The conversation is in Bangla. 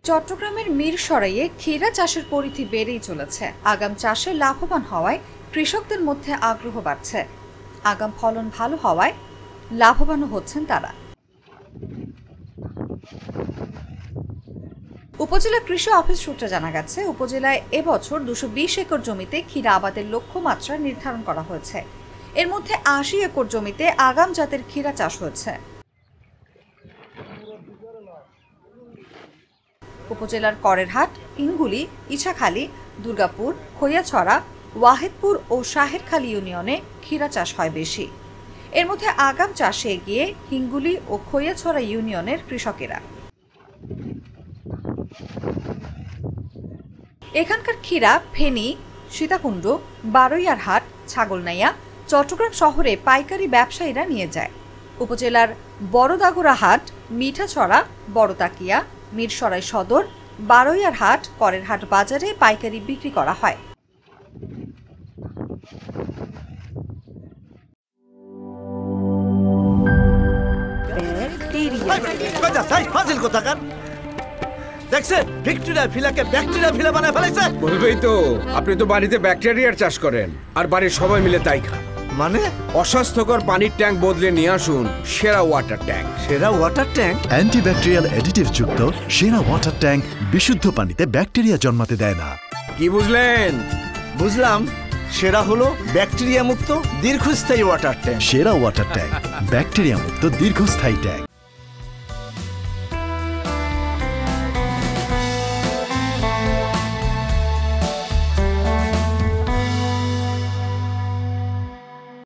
চট্টগ্রামের মিরসরাইয়ে ক্ষীরা চাষের পরিধি বেড়েই চলেছে। আগাম চাষে লাভবান হওয়ায় কৃষকদের মধ্যে আগ্রহ বাড়ছে। আগাম ফলন ভালো হওয়ায় লাভবানও হচ্ছেন তারা। উপজেলা কৃষি অফিস সূত্রে জানা গেছে, উপজেলায় এবছর 220 একর জমিতে ক্ষীরা আবাদের লক্ষ্যমাত্রা নির্ধারণ করা হয়েছে। এর মধ্যে 80 একর জমিতে আগাম জাতের ক্ষীরা চাষ হয়েছে। উপজেলার করেরহাট, হিঙ্গুলি, ইছাখালী, দুর্গাপুর, খৈয়াছড়া, ওয়াহেদপুর ও শাহেরখালী ইউনিয়নে ক্ষীরা চাষ হয় বেশি। এর মধ্যে আগাম চাষে এগিয়ে হিঙ্গুলি ও খৈয়াছড়া ইউনিয়নের কৃষকেরা। এখানকার ক্ষীরা ফেনী, সীতাকুণ্ড, বারৈয়ারহাট, ছাগলনাইয়া, চট্টগ্রাম শহরে পাইকারি ব্যবসায়ীরা নিয়ে যায়। উপজেলার বড়দাগুড়া হাট, মিঠাছড়া, বড়তাকিয়া, মিরসরাই সদর, বারৈয়ারহাট, করেরহাট বাজারে পাইকারি বিক্রি করা হয়। বলবেই তো, আপনি তো বাড়িতে ব্যাকটেরিয়ার চাষ করেন আর বাড়ির সবাই মিলে তাই খান। মানে অস্বাস্থ্যকর পানির ট্যাঙ্ক বদলে নিয়ে আসুন সেরা ওয়াটার ট্যাঙ্ক। সেরা ওয়াটার ট্যাঙ্ক অ্যান্টিব্যাকটেরিয়াল অ্যাডিটিভ যুক্ত সেরা ওয়াটার ট্যাঙ্ক বিশুদ্ধ পানিতে ব্যাকটেরিয়া জন্মাতে দেয় না। কি বুঝলেন? বুঝলাম, সেরা হলো ব্যাকটেরিয়া মুক্ত দীর্ঘস্থায়ী ওয়াটার ট্যাঙ্ক। সেরা ওয়াটার ট্যাঙ্ক ব্যাকটেরিয়া মুক্ত দীর্ঘস্থায়ী ট্যাঙ্ক।